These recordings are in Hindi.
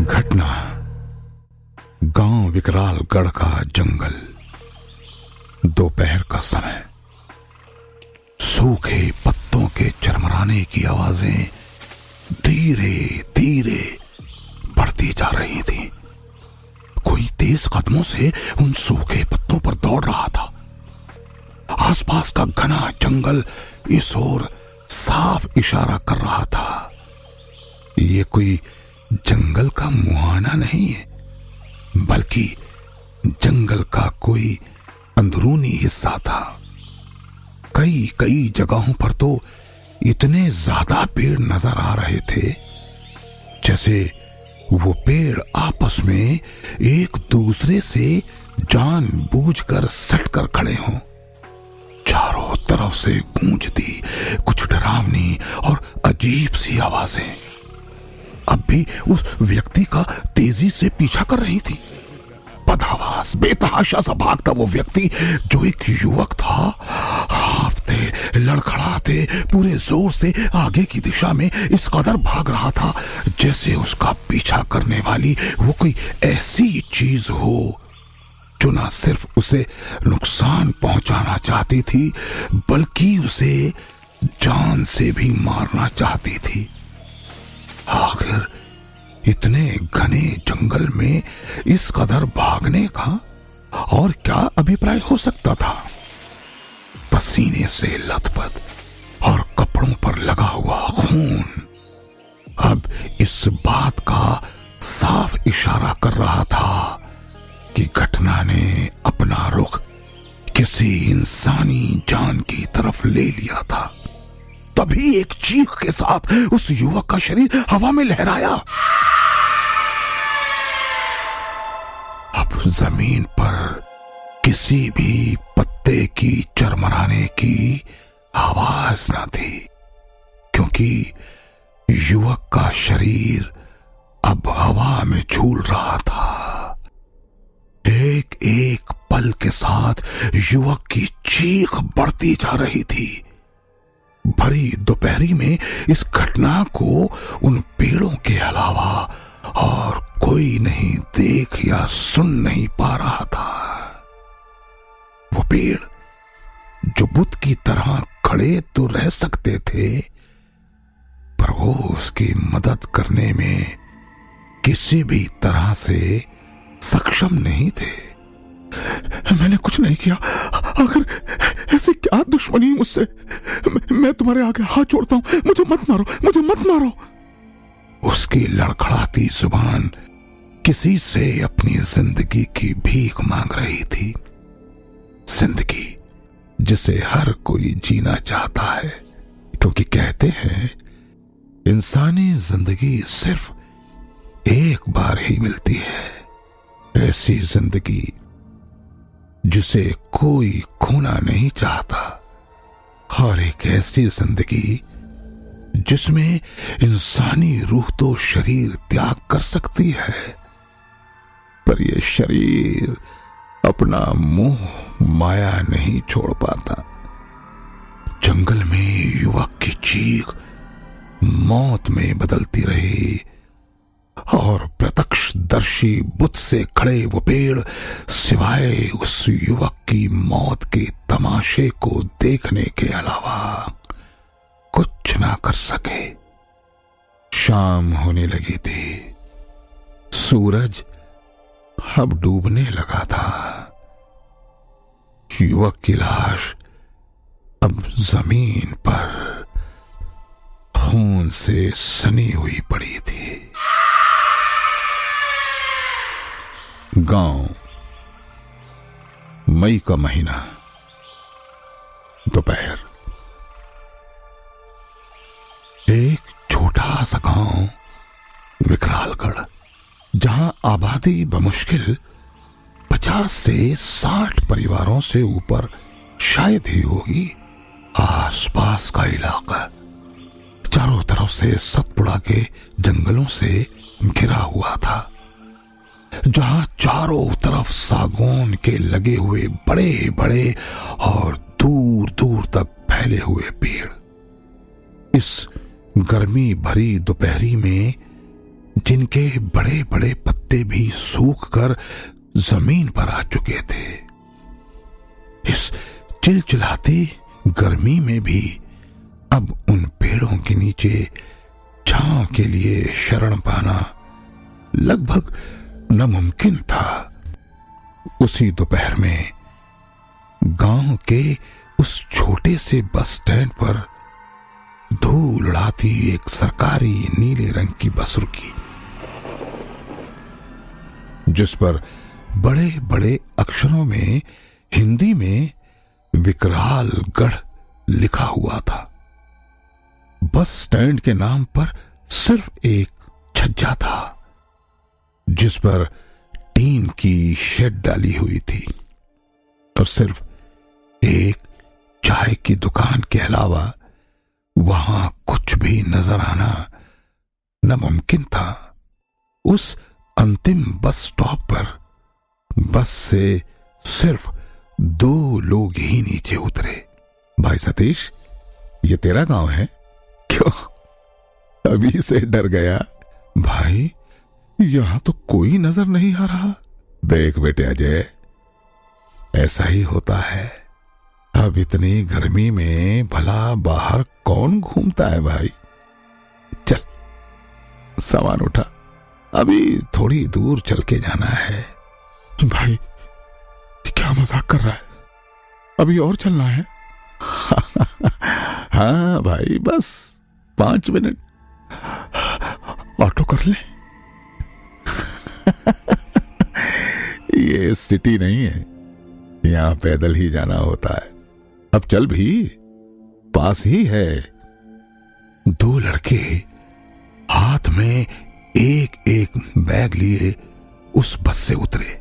घटना गांव विकरालगढ़ का जंगल। दोपहर का समय। सूखे पत्तों के चरमराने की आवाजें धीरे धीरे बढ़ती जा रही थी। कोई तेज कदमों से उन सूखे पत्तों पर दौड़ रहा था। आसपास का घना जंगल इस ओर साफ इशारा कर रहा था। ये कोई जंगल का मुहाना नहीं है, बल्कि जंगल का कोई अंदरूनी हिस्सा था। कई कई जगहों पर तो इतने ज्यादा पेड़ नजर आ रहे थे जैसे वो पेड़ आपस में एक दूसरे से जानबूझकर सटकर खड़े हों। चारों तरफ से गूंजती कुछ डरावनी और अजीब सी आवाजें अब भी उस व्यक्ति का तेजी से पीछा कर रही थी। बदहवास बेतहाशा सा भागता वो व्यक्ति, जो एक युवक था, हांफते लड़खड़ाते पूरे जोर से आगे की दिशा में इस कदर भाग रहा था जैसे उसका पीछा करने वाली वो कोई ऐसी चीज हो जो ना सिर्फ उसे नुकसान पहुंचाना चाहती थी, बल्कि उसे जान से भी मारना चाहती थी। आखिर इतने घने जंगल में इस कदर भागने का और क्या अभिप्राय हो सकता था? पसीने से लथपथ और कपड़ों पर लगा हुआ खून अब इस बात का साफ इशारा कर रहा था कि घटना ने अपना रुख किसी इंसानी जान की तरफ ले लिया था। तभी एक चीख के साथ उस युवक का शरीर हवा में लहराया। अब जमीन पर किसी भी पत्ते की चरमराने की आवाज न थी, क्योंकि युवक का शरीर अब हवा में झूल रहा था। एक एक पल के साथ युवक की चीख बढ़ती जा रही थी। भरी दोपहरी में इस घटना को उन पेड़ों के अलावा और कोई नहीं देख या सुन नहीं पा रहा था। वो पेड़ जो बुत की तरह खड़े तो रह सकते थे, पर वो उसकी मदद करने में किसी भी तरह से सक्षम नहीं थे। मैंने कुछ नहीं किया, आखिर ऐसी क्या दुश्मनी मुझसे? मैं तुम्हारे आगे हाथ जोड़ता हूं, मुझे मत मारो, मुझे मत मारो। उसकी लड़खड़ाती जुबान किसी से अपनी जिंदगी की भीख मांग रही थी। जिंदगी जिसे हर कोई जीना चाहता है, क्योंकि कहते हैं इंसानी जिंदगी सिर्फ एक बार ही मिलती है। ऐसी जिंदगी जिसे कोई खोना नहीं चाहता, और एक ऐसी जिंदगी जिसमें इंसानी रूह तो शरीर त्याग कर सकती है, पर यह शरीर अपना मोह माया नहीं छोड़ पाता। जंगल में युवक की चीख मौत में बदलती रही और प्रत्यक्षदर्शी बुत से खड़े वो पेड़ सिवाय उस युवक की मौत के तमाशे को देखने के अलावा कुछ ना कर सके। शाम होने लगी थी। सूरज अब डूबने लगा था। युवक की लाश अब जमीन पर खून से सनी हुई पड़ी थी। गांव, मई का महीना, दोपहर। एक छोटा सा गांव विकरालगढ़, जहां आबादी बमुश्किल 50 से 60 परिवारों से ऊपर शायद ही होगी। आसपास का इलाका चारों तरफ से सतपुड़ा के जंगलों से घिरा हुआ था, जहां चारों तरफ सागौन के लगे हुए बड़े बड़े और दूर दूर तक फैले हुए पेड़ इस गर्मी भरी दोपहरी में जिनके बड़े बड़े पत्ते भी सूख कर जमीन पर आ चुके थे। इस चिलचिलाती गर्मी में भी अब उन पेड़ों के नीचे छांव के लिए शरण पाना लगभग नामुमकिन था। उसी दोपहर में गांव के उस छोटे से बस स्टैंड पर धूल उड़ाती एक सरकारी नीले रंग की बस रुकी, जिस पर बड़े बड़े अक्षरों में हिंदी में विकरालगढ़ लिखा हुआ था। बस स्टैंड के नाम पर सिर्फ एक छज्जा था, जिस पर टीन की शेड डाली हुई थी और सिर्फ एक चाय की दुकान के अलावा वहां कुछ भी नजर आना नामुमकिन था। उस अंतिम बस स्टॉप पर बस से सिर्फ 2 लोग ही नीचे उतरे। भाई सतीश, ये तेरा गांव है? क्यों, अभी से डर गया? भाई, यहां तो कोई नजर नहीं आ रहा। देख बेटे अजय, ऐसा ही होता है। अब इतनी गर्मी में भला बाहर कौन घूमता है भाई। चल सामान उठा, अभी थोड़ी दूर चल के जाना है। भाई क्या मजाक कर रहा है? अभी और चलना है? हाँ भाई, बस 5 मिनट ऑटो कर ले। ये सिटी नहीं है, यहां पैदल ही जाना होता है। अब चल भी, पास ही है। 2 लड़के हाथ में एक एक बैग लिए उस बस से उतरे।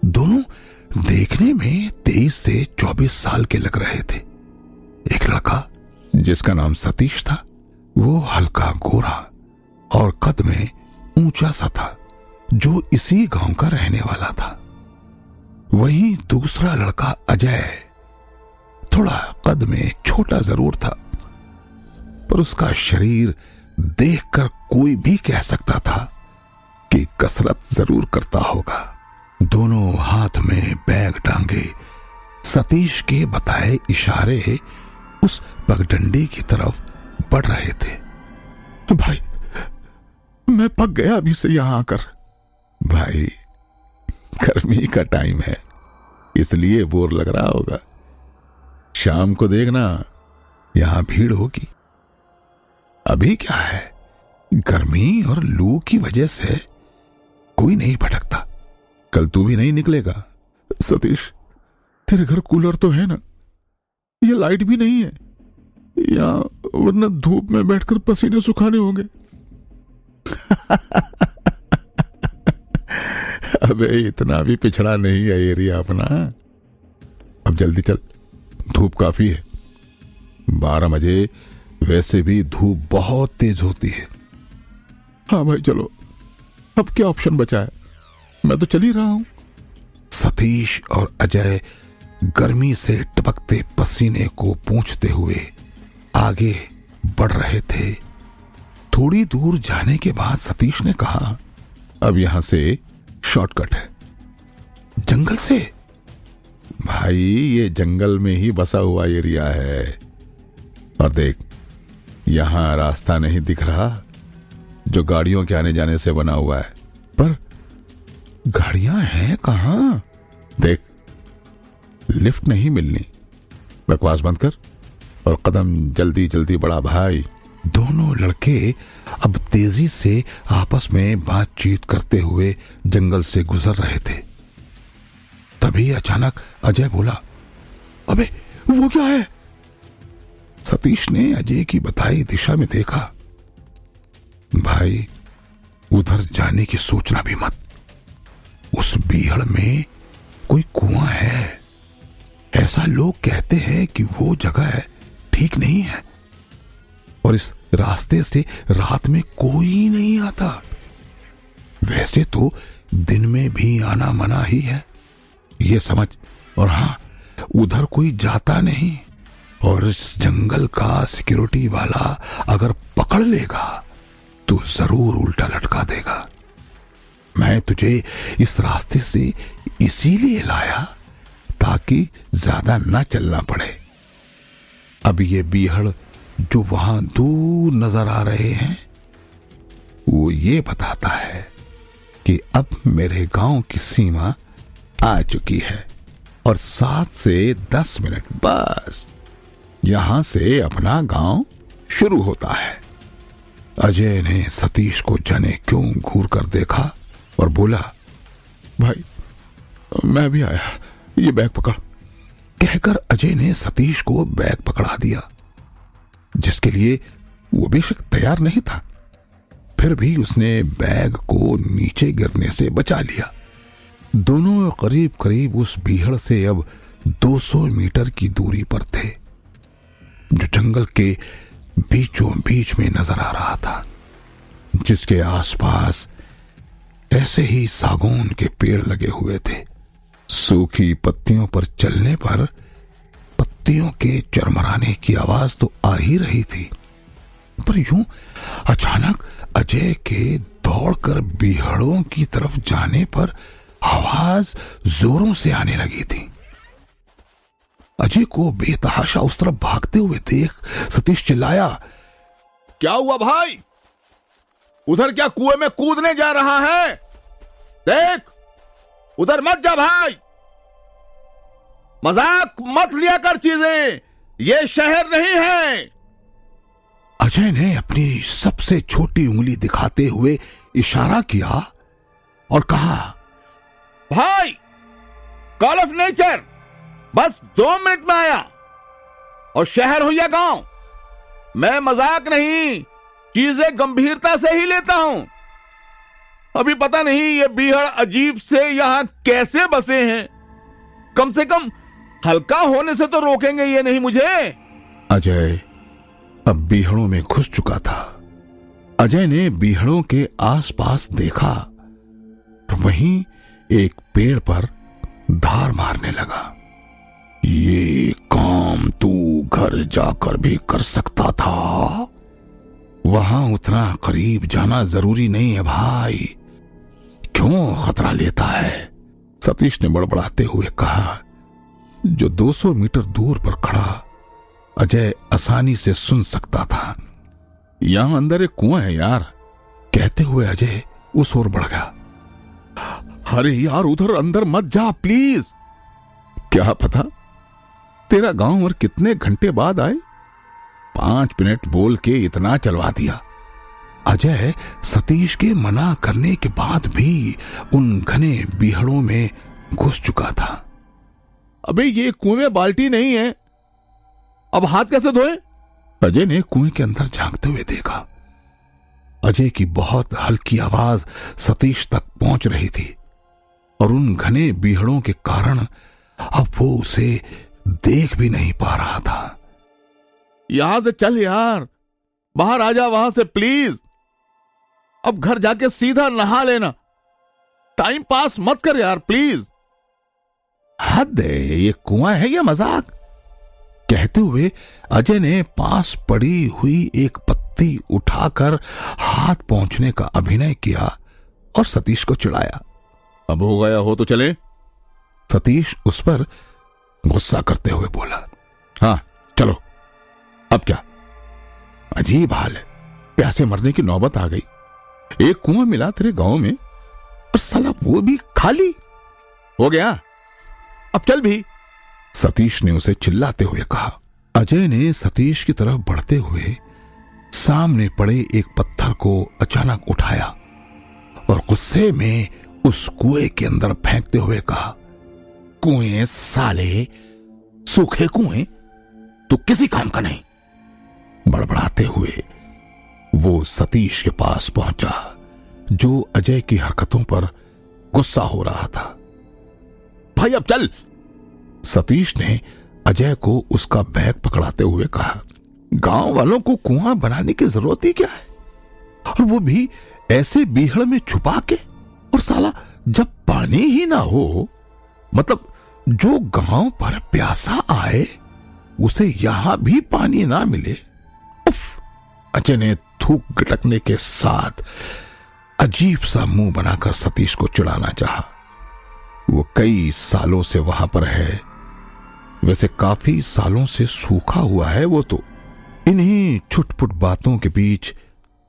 दोनों देखने में 23 से 24 साल के लग रहे थे। एक लड़का जिसका नाम सतीश था, वो हल्का गोरा और कद में ऊंचा सा था, जो इसी गांव का रहने वाला था। वहीं दूसरा लड़का अजय थोड़ा कद में छोटा जरूर था, पर उसका शरीर देखकर कोई भी कह सकता था कि कसरत जरूर करता होगा। दोनों हाथ में बैग टांगे सतीश के बताए इशारे उस पगडंडी की तरफ बढ़ रहे थे। भाई, मैं पक गया अभी से यहां आकर। भाई, गर्मी का टाइम है, इसलिए बोर लग रहा होगा। शाम को देखना, यहां भीड़ होगी। अभी क्या है, गर्मी और लू की वजह से कोई नहीं भटकता। कल तू भी नहीं निकलेगा। सतीश, तेरे घर कूलर तो है ना? ये लाइट भी नहीं है यहाँ, वरना धूप में बैठकर पसीने सुखाने होंगे। अबे इतना भी पिछड़ा नहीं है एरिया अपना। अब जल्दी चल, धूप काफी है। 12 बजे वैसे भी धूप बहुत तेज होती है। हाँ भाई चलो, अब क्या ऑप्शन बचा है, मैं तो चल ही रहा हूं। सतीश और अजय गर्मी से टपकते पसीने को पोंछते हुए आगे बढ़ रहे थे। थोड़ी दूर जाने के बाद सतीश ने कहा, अब यहां से शॉर्टकट है। जंगल से? भाई, ये जंगल में ही बसा हुआ एरिया है। और देख, यहां रास्ता नहीं दिख रहा जो गाड़ियों के आने जाने से बना हुआ है, पर गाड़ियां हैं कहां? देख, लिफ्ट नहीं मिलनी। बकवास बंद कर और कदम जल्दी जल्दी बढ़ा भाई। दोनों लड़के अब तेजी से आपस में बातचीत करते हुए जंगल से गुजर रहे थे। तभी अचानक अजय बोला, अबे वो क्या है? सतीश ने अजय की बताई दिशा में देखा। भाई, उधर जाने की सोचना भी मत। उस बीहड़ में कोई कुआं है। ऐसा लोग कहते हैं कि वो जगह ठीक नहीं है और इस रास्ते से रात में कोई नहीं आता। वैसे तो दिन में भी आना मना ही है, ये समझ। और हां, उधर कोई जाता नहीं और इस जंगल का सिक्योरिटी वाला अगर पकड़ लेगा तो जरूर उल्टा लटका देगा। मैं तुझे इस रास्ते से इसीलिए लाया ताकि ज्यादा ना चलना पड़े। अब ये बीहड़ जो वहां दूर नजर आ रहे हैं वो ये बताता है कि अब मेरे गांव की सीमा आ चुकी है और 7 से 10 मिनट बस यहां से अपना गांव शुरू होता है। अजय ने सतीश को जाने क्यों घूर कर देखा और बोला, भाई मैं भी आया, ये बैग पकड़। कहकर अजय ने सतीश को बैग पकड़ा दिया, जिसके लिए वो बेशक तैयार नहीं था, फिर भी उसने बैग को नीचे गिरने से बचा लिया। दोनों करीब करीब उस बीहड़ से अब 200 मीटर की दूरी पर थे, जो जंगल के बीचों बीच में नजर आ रहा था, जिसके आसपास ऐसे ही सागौन के पेड़ लगे हुए थे। सूखी पत्तियों पर चलने पर पत्तियों के चरमराने की आवाज तो आ ही रही थी, पर यूं अचानक अजय के दौड़कर बीहड़ों की तरफ जाने पर आवाज जोरों से आने लगी थी। अजय को बेतहाशा उस तरफ भागते हुए देख सतीश चिल्लाया, क्या हुआ भाई? उधर क्या कुएं में कूदने जा रहा है? देख, उधर मत जा भाई, मजाक मत लिया कर चीजें, ये शहर नहीं है। अजय ने अपनी सबसे छोटी उंगली दिखाते हुए इशारा किया और कहा, भाई कॉल ऑफ नेचर, बस 2 मिनट में आया। और शहर हो या गांव, मैं मजाक नहीं, चीजें गंभीरता से ही लेता हूं। अभी पता नहीं ये बीहड़ अजीब से यहां कैसे बसे हैं, कम से कम हल्का होने से तो रोकेंगे ये नहीं मुझे। अजय अब बीहड़ों में घुस चुका था। अजय ने बीहड़ों के आसपास देखा तो वहीं एक पेड़ पर धार मारने लगा। ये काम तू घर जाकर भी कर सकता था, वहां उतना करीब जाना जरूरी नहीं है भाई, क्यों खतरा लेता है? सतीश ने बड़बड़ाते हुए कहा, जो 200 मीटर दूर पर खड़ा अजय आसानी से सुन सकता था। यहां अंदर एक कुआं है यार, कहते हुए अजय उस ओर बढ़ गया। अरे यार उधर अंदर मत जा प्लीज। क्या पता तेरा गांव और कितने घंटे बाद आए। 5 मिनट बोल के इतना चलवा दिया। अजय सतीश के मना करने के बाद भी उन घने बीहड़ों में घुस चुका था। अबे ये कुएं में बाल्टी नहीं है, अब हाथ कैसे धोए? अजय ने कुएं के अंदर झांकते हुए देखा। अजय की बहुत हल्की आवाज सतीश तक पहुंच रही थी और उन घने बीहड़ों के कारण अब वो उसे देख भी नहीं पा रहा था। यहां से चल यार, बाहर आ जा वहां से प्लीज। अब घर जाके सीधा नहा लेना, टाइम पास मत कर यार प्लीज। हद है, ये कुआं है या मजाक? कहते हुए अजय ने पास पड़ी हुई एक पत्ती उठाकर हाथ पहुंचने का अभिनय किया और सतीश को चिढ़ाया। अब हो गया हो तो चले। सतीश उस पर गुस्सा करते हुए बोला, हाँ चलो। अब क्या? अजीब हाल है, प्यासे मरने की नौबत आ गई। एक कुआं मिला तेरे गांव में और साला वो भी खाली हो गया, अब चल भी। सतीश ने उसे चिल्लाते हुए कहा। अजय ने सतीश की तरफ बढ़ते हुए सामने पड़े एक पत्थर को अचानक उठाया और गुस्से में उस कुएं के अंदर फेंकते हुए कहा, कुएं साले, सूखे कुएं तो किसी काम का नहीं। बड़बड़ाते हुए वो सतीश के पास पहुंचा, जो अजय की हरकतों पर गुस्सा हो रहा था। भाई अब चल। सतीश ने अजय को उसका बैग पकड़ाते हुए कहा, गांव वालों को कुआं बनाने की जरूरत ही क्या है, और वो भी ऐसे बीहड़ में छुपा के। और साला जब पानी ही ना हो, मतलब जो गांव पर प्यासा आए उसे यहां भी पानी ना मिले। उफ! अजय ने थूक गटकने के साथ अजीब सा मुंह बनाकर सतीश को चिढ़ाना चाहा। वो कई सालों से वहां पर है, वैसे काफी सालों से सूखा हुआ है वो तो। इन्हीं छुटपुट बातों के बीच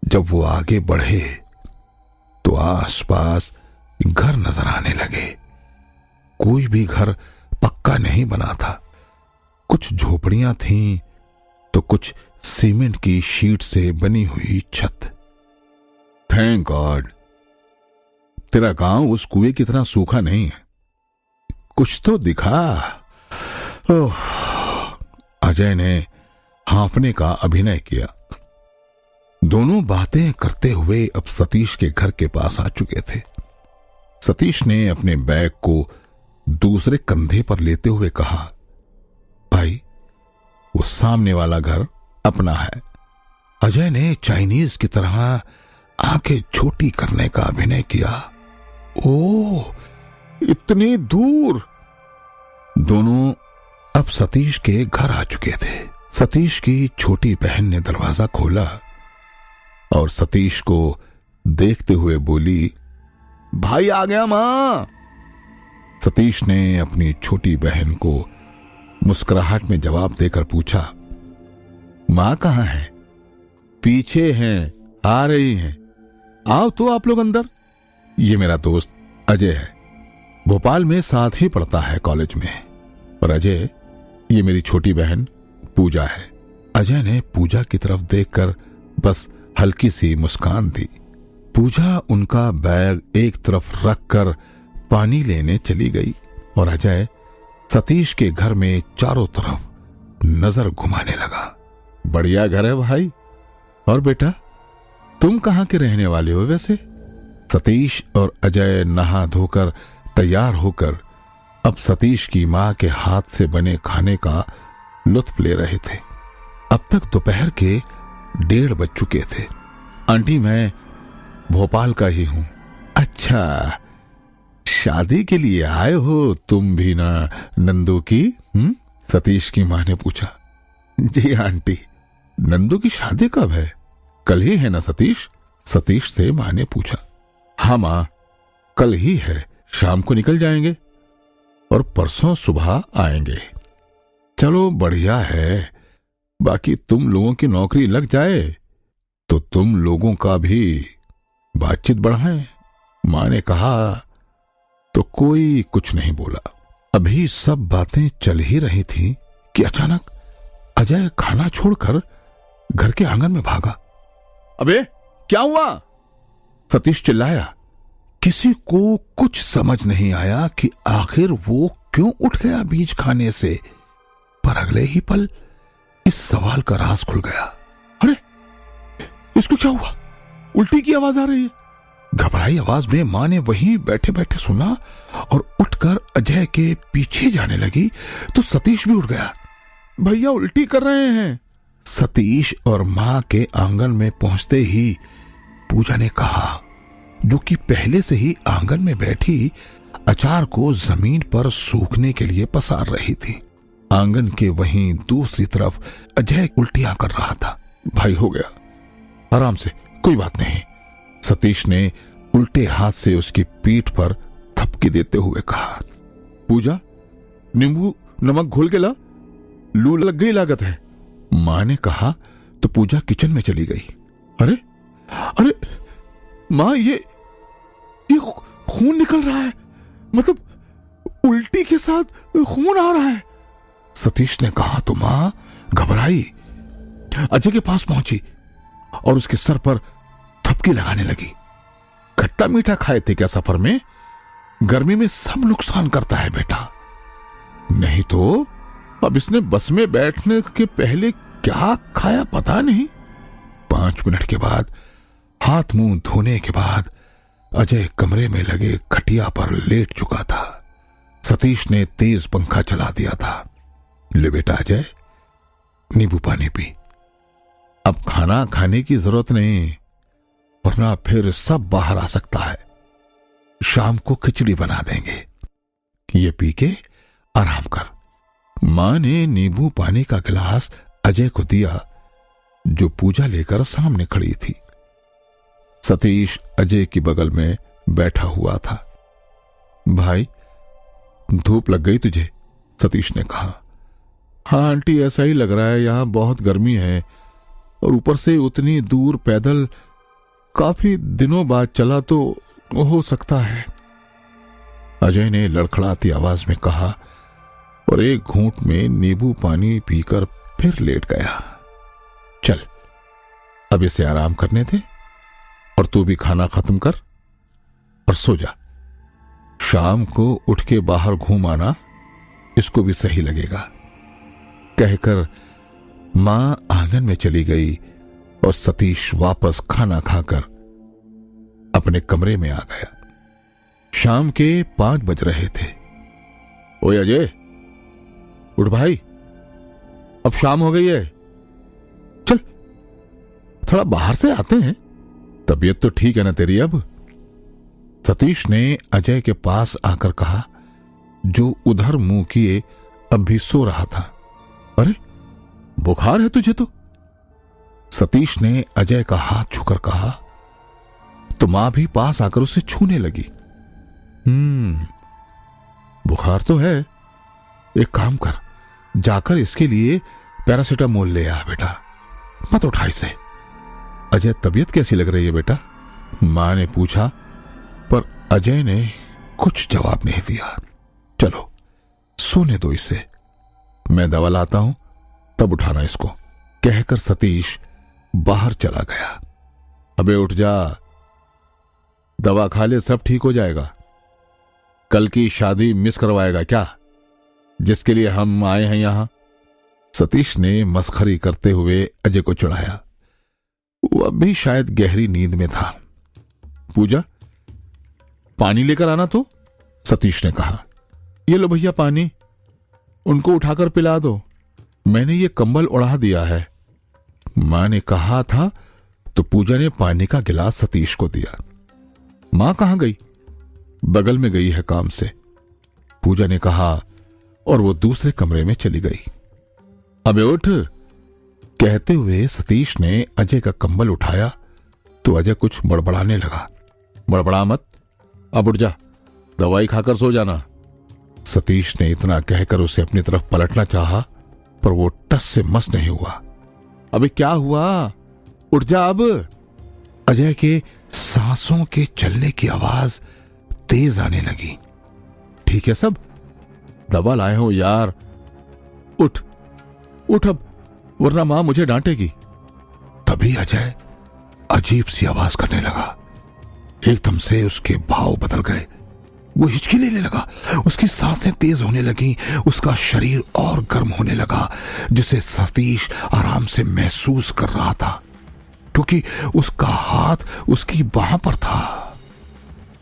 जब वो आगे बढ़े तो आसपास घर नजर आने लगे। कोई भी घर पक्का नहीं बना था। कुछ झोपड़ियां थीं तो कुछ सीमेंट की शीट से बनी हुई छत। थैंक गॉड तेरा गांव उस कुएं की तरह सूखा नहीं है। कुछ तो दिखा। ओह! अजय ने हांफने का अभिनय किया। दोनों बातें करते हुए अब सतीश के घर के पास आ चुके थे। सतीश ने अपने बैग को दूसरे कंधे पर लेते हुए कहा, भाई वो सामने वाला घर अपना है। अजय ने चाइनीज की तरह आंखें छोटी करने का अभिनय किया। ओह, इतनी दूर! दोनों अब सतीश के घर आ चुके थे। सतीश की छोटी बहन ने दरवाजा खोला और सतीश को देखते हुए बोली, भाई आ गया मां। सतीश ने अपनी छोटी बहन को मुस्कुराहट में जवाब देकर पूछा, मां कहां है? पीछे हैं, आ रही हैं। आओ तो आप लोग अंदर। ये मेरा दोस्त अजय है, भोपाल में साथ ही पढ़ता है कॉलेज में। और अजय, ये मेरी छोटी बहन पूजा है। अजय ने पूजा की तरफ देखकर बस हल्की सी मुस्कान दी। पूजा उनका बैग एक तरफ रखकर पानी लेने चली गई और अजय सतीश के घर में चारों तरफ नजर घुमाने लगा। बढ़िया घर है भाई। और बेटा, तुम कहां के रहने वाले हो वैसे? सतीश और अजय नहा धोकर तैयार होकर अब सतीश की मां के हाथ से बने खाने का लुत्फ ले रहे थे। अब तक दोपहर के 1:30 बज चुके थे। आंटी, मैं भोपाल का ही हूं। अच्छा, शादी के लिए आए हो तुम भी ना नंदू की? सतीश की मां ने पूछा। जी आंटी। नंदू की शादी कब है? कल ही है ना सतीश? सतीश से मां ने पूछा। हाँ मां, कल ही है। शाम को निकल जाएंगे और परसों सुबह आएंगे। चलो बढ़िया है। बाकी तुम लोगों की नौकरी लग जाए तो तुम लोगों का भी बातचीत बढ़ाएं। मां ने कहा तो कोई कुछ नहीं बोला। अभी सब बातें चल ही रही थी कि अचानक अजय खाना छोड़कर घर के आंगन में भागा। अबे क्या हुआ? सतीश चिल्लाया। किसी को कुछ समझ नहीं आया कि आखिर वो क्यों उठ गया बीज खाने से, पर अगले ही पल इस सवाल का राज खुल गया। अरे इसको क्या हुआ? उल्टी की आवाज आ रही है। घबराई आवाज में मां ने वहीं बैठे बैठे सुना और उठकर अजय के पीछे जाने लगी तो सतीश भी उठ गया। भैया उल्टी कर रहे हैं। सतीश और मां के आंगन में पहुंचते ही पूजा ने कहा, जो कि पहले से ही आंगन में बैठी अचार को जमीन पर सूखने के लिए पसार रही थी। आंगन के वहीं दूसरी तरफ अजय उल्टियां कर रहा था। भाई हो गया, आराम से, कोई बात नहीं। सतीश ने उल्टे हाथ से उसकी पीठ पर थपकी देते हुए कहा। पूजा, नींबू नमक घोल के ला, लू लग गई लागत है। मां ने कहा तो पूजा किचन में चली गई। अरे अरे मां, ये खून निकल रहा है, मतलब उल्टी के साथ खून आ रहा है। सतीश ने कहा तो मां घबराई, अजय के पास पहुंची और उसके सर पर थपकी लगाने लगी। खट्टा मीठा खाए थे क्या सफर में? गर्मी में सब नुकसान करता है बेटा। नहीं तो अब इसने बस में बैठने के पहले क्या खाया पता नहीं। 5 मिनट के बाद, हाथ मुंह धोने के बाद अजय कमरे में लगे खटिया पर लेट चुका था। सतीश ने तेज पंखा चला दिया था। ले बेटा अजय, नींबू पानी पी। अब खाना खाने की जरूरत नहीं, वरना फिर सब बाहर आ सकता है। शाम को खिचड़ी बना देंगे, ये पी के आराम कर। मां ने नींबू पानी का गिलास अजय को दिया, जो पूजा लेकर सामने खड़ी थी। सतीश अजय के बगल में बैठा हुआ था। भाई, धूप लग गई तुझे? सतीश ने कहा। हाँ आंटी, ऐसा ही लग रहा है, यहां बहुत गर्मी है और ऊपर से उतनी दूर पैदल, काफी दिनों बाद चला तो हो सकता है, अजय ने लड़खड़ाती आवाज में कहा और एक घूंट में नींबू पानी पीकर फिर लेट गया। चल, अब इसे आराम करने दे और तू भी खाना खत्म कर और सो जा। शाम को उठ के बाहर घूम आना, इसको भी सही लगेगा, कहकर मां आंगन में चली गई और सतीश वापस खाना खाकर अपने कमरे में आ गया। शाम के 5 बज रहे थे। ओए अजय, उठ भाई, अब शाम हो गई है, चल थोड़ा बाहर से आते हैं, तबीयत तो ठीक है ना तेरी अब? सतीश ने अजय के पास आकर कहा, जो उधर मुंह किए अब भी सो रहा था। अरे बुखार है तुझे तो? सतीश ने अजय का हाथ छूकर कहा तो मां भी पास आकर उसे छूने लगी। बुखार तो है, एक काम कर, जाकर इसके लिए पैरासीटामोल ले आ बेटा, मत उठा इसे। अजय, तबीयत कैसी लग रही है बेटा? मां ने पूछा, पर अजय ने कुछ जवाब नहीं दिया। चलो सोने दो इसे, मैं दवा लाता हूं, तब उठाना इसको, कहकर सतीश बाहर चला गया। अबे उठ जा, दवा खा ले, सब ठीक हो जाएगा। कल की शादी मिस करवाएगा क्या, जिसके लिए हम आए हैं यहां? सतीश ने मस्खरी करते हुए अजय को चिढ़ाया। वो अब भी शायद गहरी नींद में था। पूजा, पानी लेकर आना तो, सतीश ने कहा। ये लो भैया पानी, उनको उठाकर पिला दो, मैंने ये कंबल उड़ा दिया है, मां ने कहा था तो पूजा ने पानी का गिलास सतीश को दिया। मां कहां गई? बगल में गई है काम से, पूजा ने कहा और वो दूसरे कमरे में चली गई। अबे उठ, कहते हुए सतीश ने अजय का कंबल उठाया तो अजय कुछ बड़बड़ाने लगा। बड़बड़ा मत, अब उठ जा, दवाई खाकर सो जाना। सतीश ने इतना कहकर उसे अपनी तरफ पलटना चाहा, पर वो टस से मस नहीं हुआ। अबे क्या हुआ, उठ जा अब। अजय के सांसों के चलने की आवाज तेज आने लगी। ठीक है सब, दवा लाए हो यार, उठ उठ अब, वरना मां मुझे डांटेगी। तभी अजय अजीब सी आवाज करने लगा। एकदम से उसके भाव बदल गए, वो हिचकी लेने लगा, उसकी सांसें तेज होने लगी, उसका शरीर और गर्म होने लगा, जिसे सतीश आराम से महसूस कर रहा था, क्योंकि उसका हाथ उसकी बाह पर था,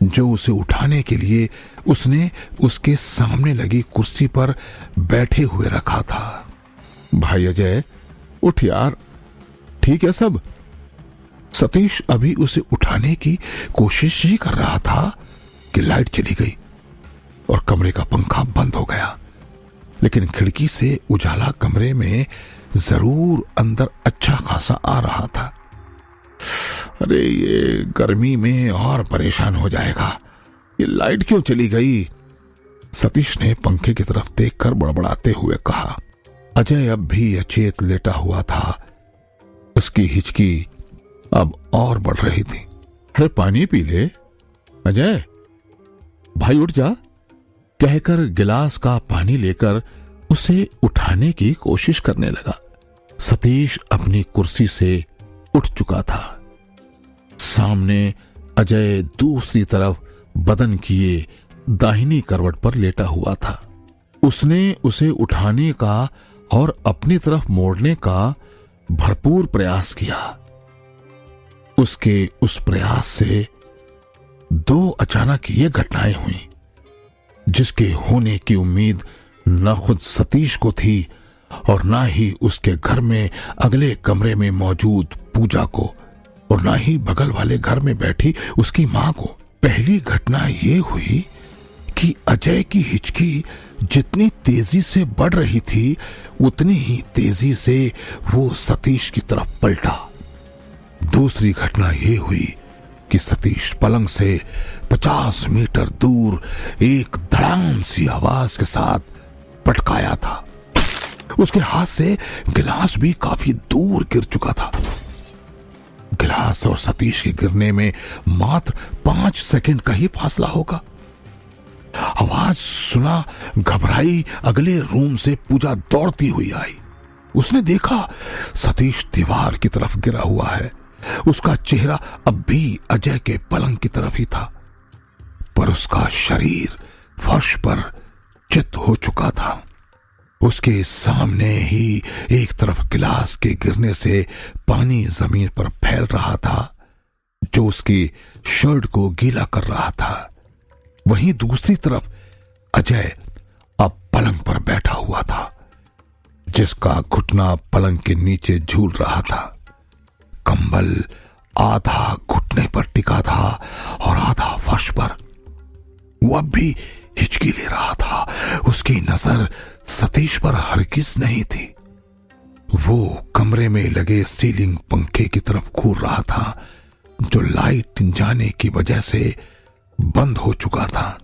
जो उसे उठाने के लिए उसने उसके सामने लगी कुर्सी पर बैठे हुए रखा था। भाई अजय, उठ यार, ठीक है सब। सतीश अभी उसे उठाने की कोशिश ही कर रहा था कि लाइट चली गई और कमरे का पंखा बंद हो गया, लेकिन खिड़की से उजाला कमरे में जरूर अंदर अच्छा खासा आ रहा था। अरे ये गर्मी में और परेशान हो जाएगा, ये लाइट क्यों चली गई? सतीश ने पंखे की तरफ देखकर बड़बड़ाते हुए कहा। अजय अब भी अचेत लेटा हुआ था, उसकी हिचकी अब और बढ़ रही थी। अरे पानी पी ले अजय, भाई उठ जा, कहकर गिलास का पानी लेकर उसे उठाने की कोशिश करने लगा। सतीश अपनी कुर्सी से उठ चुका था। सामने अजय दूसरी तरफ बदन किए दाहिनी करवट पर लेटा हुआ था। उसने उसे उठाने का और अपनी तरफ मोड़ने का भरपूर प्रयास किया। उसके उस प्रयास से दो अचानक ये घटनाएं हुई, जिसके होने की उम्मीद न खुद सतीश को थी और ना ही उसके घर में अगले कमरे में मौजूद पूजा को, और ना ही बगल वाले घर में बैठी उसकी मां को। पहली घटना ये हुई कि अजय की हिचकी जितनी तेजी से बढ़ रही थी उतनी ही तेजी से वो सतीश की तरफ पलटा। दूसरी घटना यह हुई कि सतीश पलंग से 50 मीटर दूर एक धड़ाम सी आवाज के साथ पटकाया था। उसके हाथ से गिलास भी काफी दूर गिर चुका था। गिलास और सतीश के गिरने में मात्र 5 सेकंड का ही फासला होगा। आवाज सुना घबराई अगले रूम से पूजा दौड़ती हुई आई। उसने देखा सतीश दीवार की तरफ गिरा हुआ है। उसका चेहरा अब भी अजय के पलंग की तरफ ही था, पर उसका शरीर फर्श पर चित हो चुका था। उसके सामने ही एक तरफ गिलास के गिरने से पानी जमीन पर फैल रहा था जो उसकी शर्ट को गीला कर रहा था। वहीं दूसरी तरफ अजय अब पलंग पर बैठा हुआ था, जिसका घुटना पलंग के नीचे झूल रहा था। कंबल आधा घुटने पर टिका था और आधा फर्श पर। वो अब भी हिचकी ले रहा था। उसकी नजर सतीश पर हरगिज नहीं थी। वो कमरे में लगे सीलिंग पंखे की तरफ घूर रहा था जो लाइट जाने की वजह से बंद हो चुका था।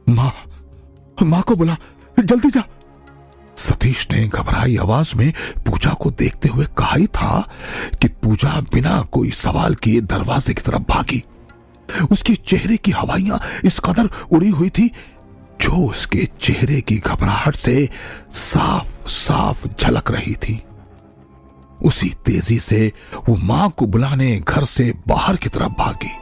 मां को बुला, जल्दी जा। सतीश ने घबराई आवाज में पूजा को देखते हुए कहा ही था कि पूजा बिना कोई सवाल किए दरवाजे की तरफ भागी। उसके चेहरे की हवाइयां इस कदर उड़ी हुई थी जो उसके चेहरे की घबराहट से साफ साफ झलक रही थी। उसी तेजी से वो मां को बुलाने घर से बाहर की तरफ भागी।